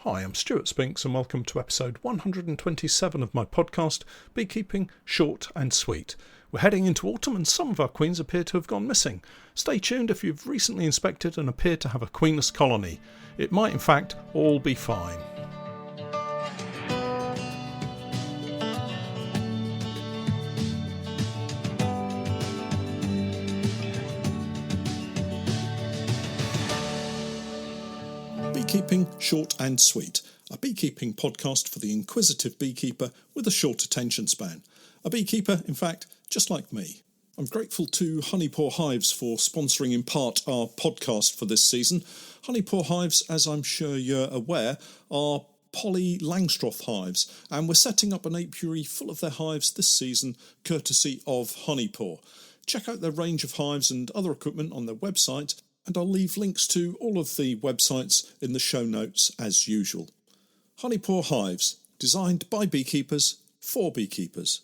Hi, I'm Stewart Spinks and welcome to episode 127 of my podcast, Beekeeping Short and Sweet. We're heading into autumn and some of our queens appear to have gone missing. Stay tuned if you've recently inspected and appear to have a queenless colony. It might in fact all be fine. Beekeeping Short and Sweet, a beekeeping podcast for the inquisitive beekeeper with a short attention span. A beekeeper, in fact, just like me. I'm grateful to Honeypore Hives for sponsoring in part our podcast for this season. Honeypore Hives, as I'm sure you're aware, are poly Langstroth hives, and we're setting up an apiary full of their hives this season, courtesy of Honeypore. Check out their range of hives and other equipment on their website, and I'll leave links to all of the websites in the show notes as usual. Honeypore Hives, designed by beekeepers for beekeepers.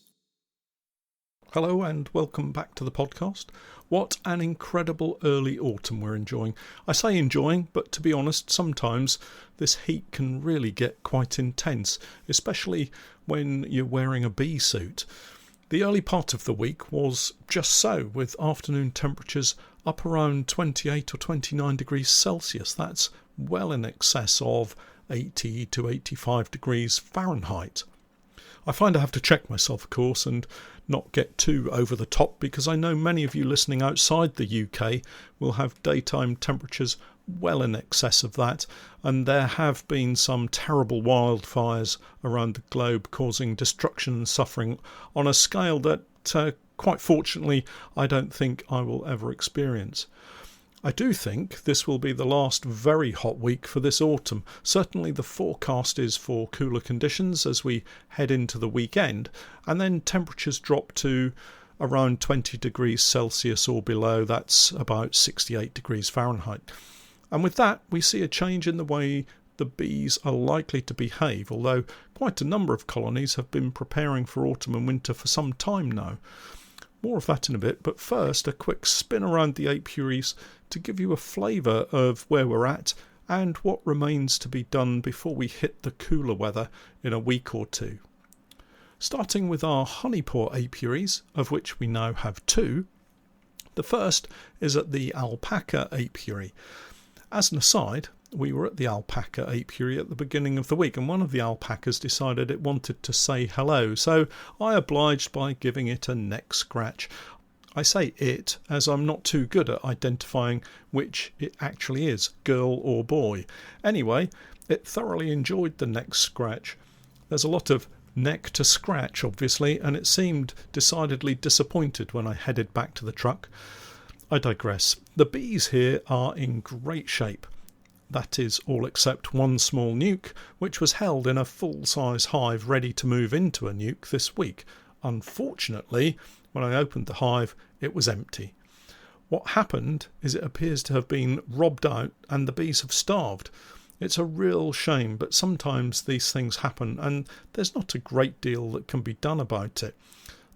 Hello and welcome back to the podcast. What an incredible early autumn we're enjoying. I say enjoying, but to be honest, sometimes this heat can really get quite intense, especially when you're wearing a bee suit. The early part of the week was just so, with afternoon temperatures up around 28 or 29 degrees Celsius. That's well in excess of 80 to 85 degrees Fahrenheit. I find I have to check myself, of course, and not get too over the top, because I know many of you listening outside the UK will have daytime temperatures well in excess of that, and there have been some terrible wildfires around the globe causing destruction and suffering on a scale that, quite fortunately, I don't think I will ever experience. I do think this will be the last very hot week for this autumn. Certainly the forecast is for cooler conditions as we head into the weekend, and then temperatures drop to around 20 degrees Celsius or below. That's about 68 degrees Fahrenheit. And with that, we see a change in the way the bees are likely to behave, although quite a number of colonies have been preparing for autumn and winter for some time now. More of that in a bit, but first a quick spin around the apiaries to give you a flavour of where we're at and what remains to be done before we hit the cooler weather in a week or two. Starting with our Honeypore apiaries, of which we now have two. The first is at the alpaca apiary. As an aside, we were at the alpaca apiary at the beginning of the week, and one of the alpacas decided it wanted to say hello, so I obliged by giving it a neck scratch. I say it as I'm not too good at identifying which it actually is, girl or boy. Anyway, it thoroughly enjoyed the neck scratch. There's a lot of neck to scratch, obviously, and it seemed decidedly disappointed when I headed back to the truck. I digress. The bees here are in great shape. That is all except one small nuke, which was held in a full-size hive ready to move into a nuke this week. Unfortunately, when I opened the hive, it was empty. What happened is it appears to have been robbed out and the bees have starved. It's a real shame, but sometimes these things happen and there's not a great deal that can be done about it.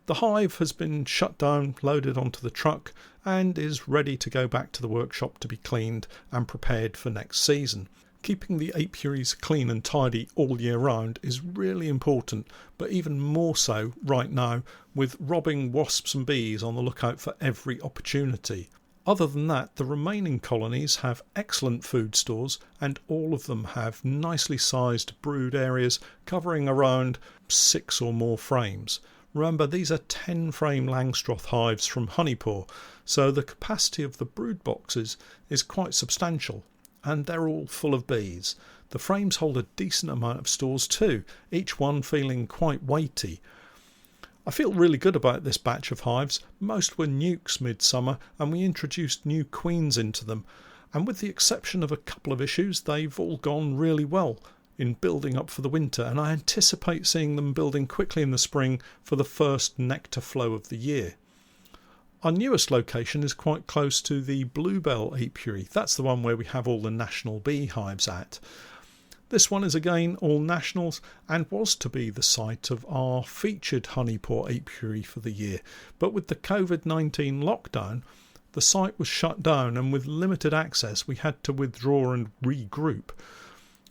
The hive has been shut down, loaded onto the truck, and is ready to go back to the workshop to be cleaned and prepared for next season. Keeping the apiaries clean and tidy all year round is really important, but even more so right now with robbing wasps and bees on the lookout for every opportunity. Other than that, the remaining colonies have excellent food stores, and all of them have nicely sized brood areas covering around 6 or more frames. Remember, these are 10-frame Langstroth hives from Honeypore, so the capacity of the brood boxes is quite substantial, and they're all full of bees. The frames hold a decent amount of stores too, each one feeling quite weighty. I feel really good about this batch of hives. Most were nukes midsummer, and we introduced new queens into them, and with the exception of a couple of issues, they've all gone really well in building up for the winter, and I anticipate seeing them building quickly in the spring for the first nectar flow of the year. Our newest location is quite close to the Bluebell apiary. That's the one where we have all the national beehives at. This one is again all nationals and was to be the site of our featured Honeypore apiary for the year, but with the COVID-19 lockdown, the site was shut down, and with limited access we had to withdraw and regroup.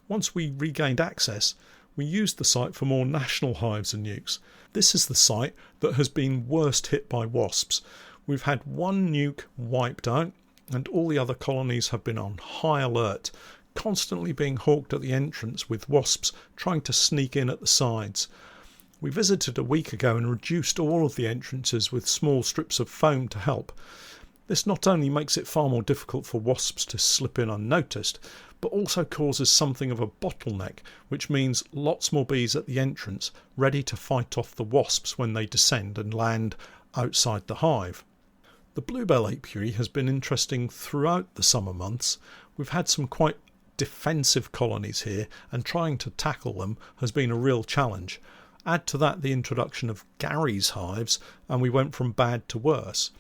Once we regained access, we used the site for more national hives and nukes. This is the site that has been worst hit by wasps. We've had one nuke wiped out, and all the other colonies have been on high alert, constantly being hawked at the entrance with wasps trying to sneak in at the sides. We visited a week ago and reduced all of the entrances with small strips of foam to help. This not only makes it far more difficult for wasps to slip in unnoticed, but also causes something of a bottleneck, which means lots more bees at the entrance ready to fight off the wasps when they descend and land outside the hive. The bluebell apiary has been interesting throughout the summer months. We've had some quite defensive colonies here, and trying to tackle them has been a real challenge. Add to that the introduction of Gary's hives, and we went from bad to worse.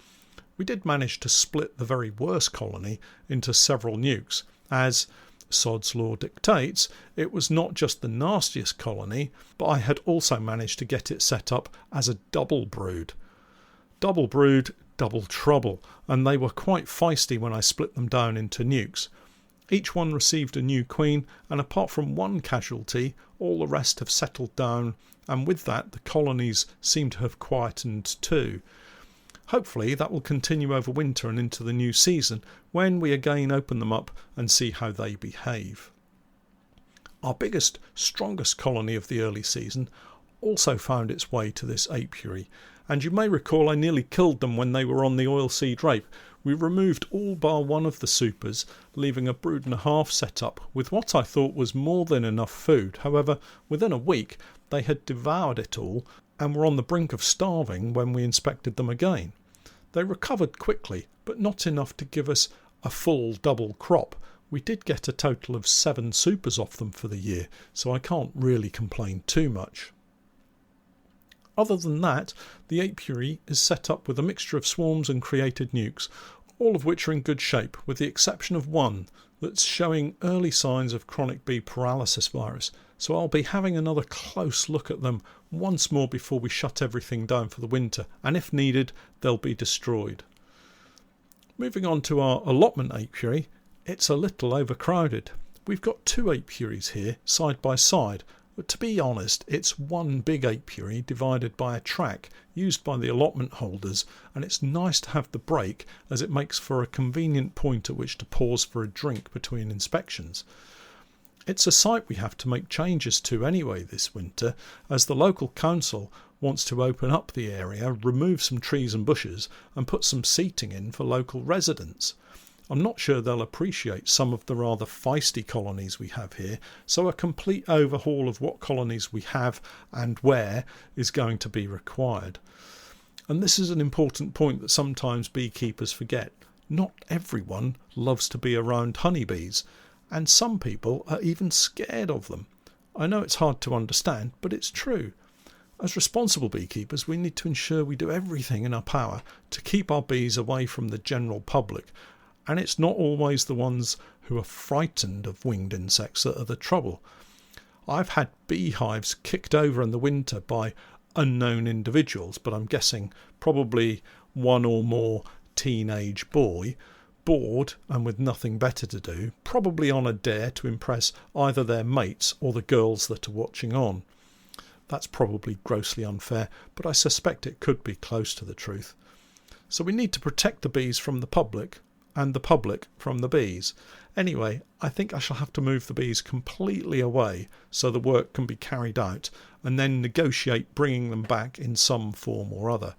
We did manage to split the very worst colony into several nukes, as Sod's Law dictates. It was not just the nastiest colony, but I had also managed to get it set up as a double brood. Double brood, double trouble, and they were quite feisty when I split them down into nukes. Each one received a new queen, and apart from one casualty, all the rest have settled down, and with that the colonies seem to have quietened too. Hopefully that will continue over winter and into the new season, when we again open them up and see how they behave. Our biggest, strongest colony of the early season also found its way to this apiary, and you may recall I nearly killed them when they were on the oilseed rape. We removed all bar one of the supers, leaving a brood and a half set up with what I thought was more than enough food. However, within a week they had devoured it all and were on the brink of starving when we inspected them again. They recovered quickly, but not enough to give us a full double crop. We did get a total of 7 supers off them for the year, so I can't really complain too much. Other than that, the apiary is set up with a mixture of swarms and created nukes, all of which are in good shape, with the exception of one that's showing early signs of chronic bee paralysis virus, so I'll be having another close look at them once more before we shut everything down for the winter, and if needed, they'll be destroyed. Moving on to our allotment apiary, it's a little overcrowded. We've got 2 apiaries here, side by side, but to be honest, it's one big apiary divided by a track used by the allotment holders, and it's nice to have the break as it makes for a convenient point at which to pause for a drink between inspections. It's a site we have to make changes to anyway this winter, as the local council wants to open up the area, remove some trees and bushes and put some seating in for local residents. I'm not sure they'll appreciate some of the rather feisty colonies we have here, so a complete overhaul of what colonies we have and where is going to be required. And this is an important point that sometimes beekeepers forget. Not everyone loves to be around honeybees, and some people are even scared of them. I know it's hard to understand, but it's true. As responsible beekeepers, we need to ensure we do everything in our power to keep our bees away from the general public, and it's not always the ones who are frightened of winged insects that are the trouble. I've had beehives kicked over in the winter by unknown individuals, but I'm guessing probably one or more teenage boy, bored and with nothing better to do, probably on a dare to impress either their mates or the girls that are watching on. That's probably grossly unfair, but I suspect it could be close to the truth. So we need to protect the bees from the public, and the public from the bees. Anyway, I think I shall have to move the bees completely away so the work can be carried out, and then negotiate bringing them back in some form or other.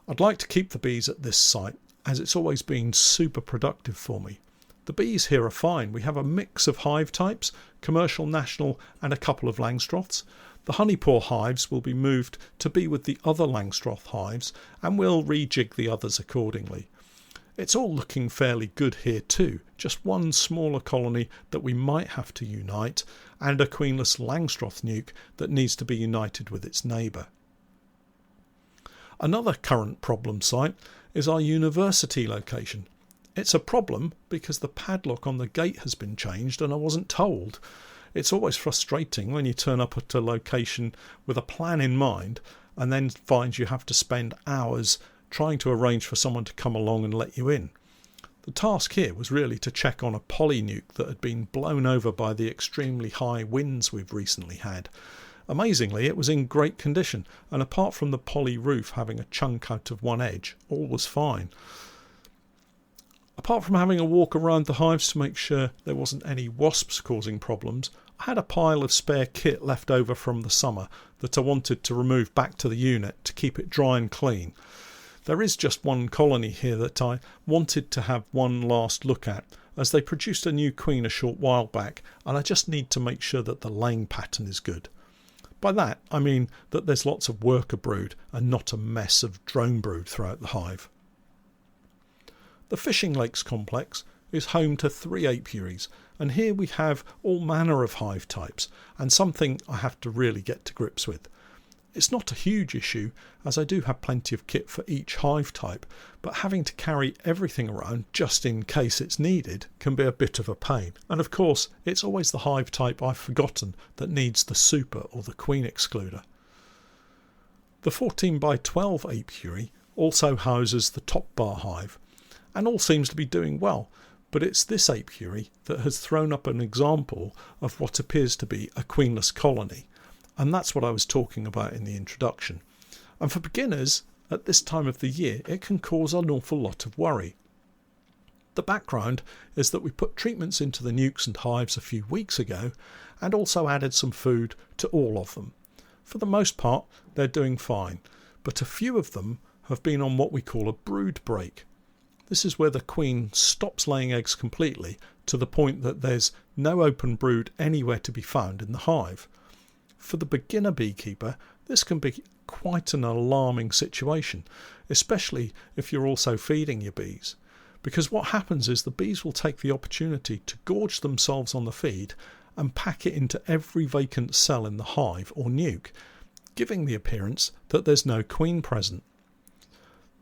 I'd like to keep the bees at this site, as it's always been super productive for me. The bees here are fine. We have a mix of hive types, commercial, national and a couple of Langstroths. The honeypore hives will be moved to be with the other Langstroth hives, and we'll rejig the others accordingly. It's all looking fairly good here too, just one smaller colony that we might have to unite, and a Queenless Langstroth nuke that needs to be united with its neighbour. Another current problem site is our university location. It's a problem because the padlock on the gate has been changed and I wasn't told. It's always frustrating when you turn up at a location with a plan in mind and then find you have to spend hours trying to arrange for someone to come along and let you in. The task here was really to check on a polynuke that had been blown over by the extremely high winds we've recently had. Amazingly, it was in great condition, and apart from the poly roof having a chunk out of one edge, all was fine. Apart from having a walk around the hives to make sure there wasn't any wasps causing problems, I had a pile of spare kit left over from the summer that I wanted to remove back to the unit to keep it dry and clean. There is just one colony here that I wanted to have one last look at, as they produced a new queen a short while back, and I just need to make sure that the laying pattern is good. By that I mean that there's lots of worker brood and not a mess of drone brood throughout the hive. The Fishing Lakes complex is home to 3 apiaries, and here we have all manner of hive types, and something I have to really get to grips with. It's not a huge issue, as I do have plenty of kit for each hive type, but having to carry everything around just in case it's needed can be a bit of a pain. And of course, it's always the hive type I've forgotten that needs the super or the queen excluder. The 14 by 12 apiary also houses the top bar hive, and all seems to be doing well, but it's this apiary that has thrown up an example of what appears to be a queenless colony. And that's what I was talking about in the introduction. And for beginners, at this time of the year, it can cause an awful lot of worry. The background is that we put treatments into the nukes and hives a few weeks ago, and also added some food to all of them. For the most part, they're doing fine, but a few of them have been on what we call a brood break. This is where the queen stops laying eggs completely, to the point that there's no open brood anywhere to be found in the hive. For the beginner beekeeper, this can be quite an alarming situation, especially if you're also feeding your bees. Because what happens is the bees will take the opportunity to gorge themselves on the feed and pack it into every vacant cell in the hive or nuke, giving the appearance that there's no queen present.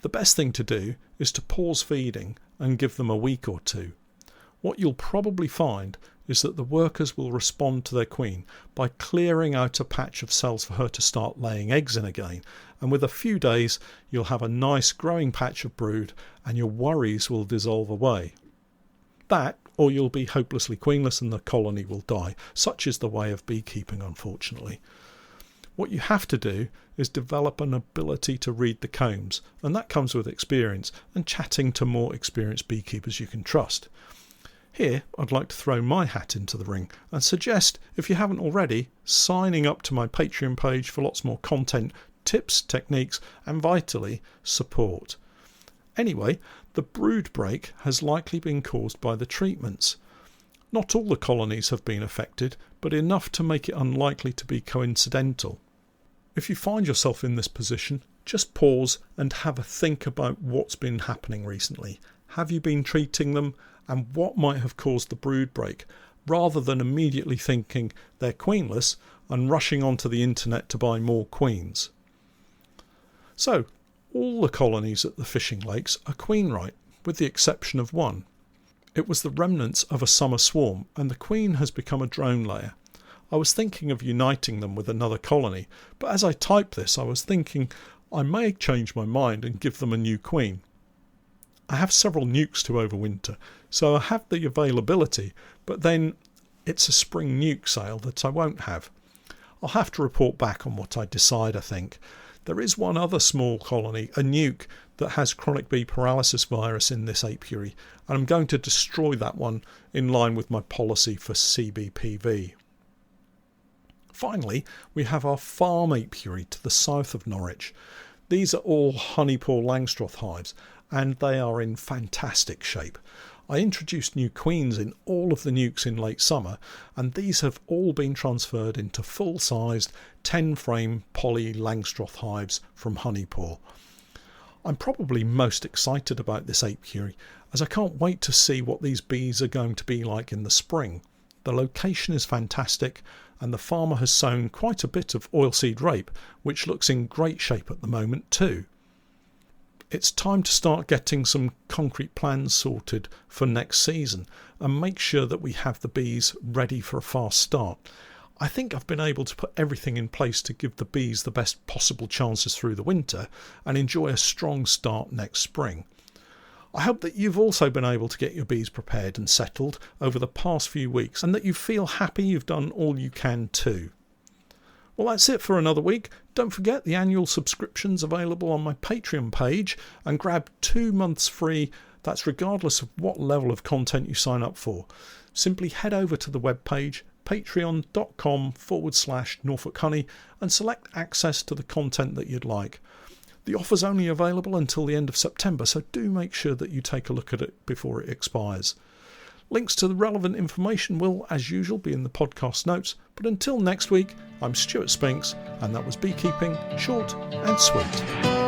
The best thing to do is to pause feeding and give them a week or two. What you'll probably find is that the workers will respond to their queen by clearing out a patch of cells for her to start laying eggs in again, and with a few days you'll have a nice growing patch of brood and your worries will dissolve away. That, or you'll be hopelessly queenless and the colony will die. Such is the way of beekeeping, unfortunately. What you have to do is develop an ability to read the combs, and that comes with experience and chatting to more experienced beekeepers you can trust. Here, I'd like to throw my hat into the ring and suggest, if you haven't already, signing up to my Patreon page for lots more content, tips, techniques, and vitally, support. Anyway, the brood break has likely been caused by the treatments. Not all the colonies have been affected, but enough to make it unlikely to be coincidental. If you find yourself in this position, just pause and have a think about what's been happening recently. Have you been treating them, and what might have caused the brood break, rather than immediately thinking they're queenless and rushing onto the internet to buy more queens. So, all the colonies at the fishing lakes are queen right, with the exception of one. It was the remnants of a summer swarm, and the queen has become a drone layer. I was thinking of uniting them with another colony, but as I type this I was thinking I may change my mind and give them a new queen. I have several nukes to overwinter, so I have the availability, but then it's a spring nuke sale that I won't have. I'll have to report back on what I decide, I think. There is one other small colony, a nuke, that has chronic bee paralysis virus in this apiary, and I'm going to destroy that one in line with my policy for CBPV. Finally, we have our farm apiary to the south of Norwich. These are all honeypore Langstroth hives, and they are in fantastic shape. I introduced new queens in all of the nukes in late summer, and these have all been transferred into full-sized 10-frame poly Langstroth hives from honeypore. I'm probably most excited about this apiary, as I can't wait to see what these bees are going to be like in the spring. The location is fantastic, and the farmer has sown quite a bit of oilseed rape, which looks in great shape at the moment too. It's time to start getting some concrete plans sorted for next season and make sure that we have the bees ready for a fast start. I think I've been able to put everything in place to give the bees the best possible chances through the winter and enjoy a strong start next spring. I hope that you've also been able to get your bees prepared and settled over the past few weeks, and that you feel happy you've done all you can too. Well, that's it for another week. Don't forget the annual subscription's available on my Patreon page, and grab 2 months free. That's regardless of what level of content you sign up for. Simply head over to the webpage patreon.com/Norfolk Honey and select access to the content that you'd like. The offer's only available until the end of September, so do make sure that you take a look at it before it expires. Links to the relevant information will, as usual, be in the podcast notes. But until next week, I'm Stewart Spinks, and that was Beekeeping Short and Sweet.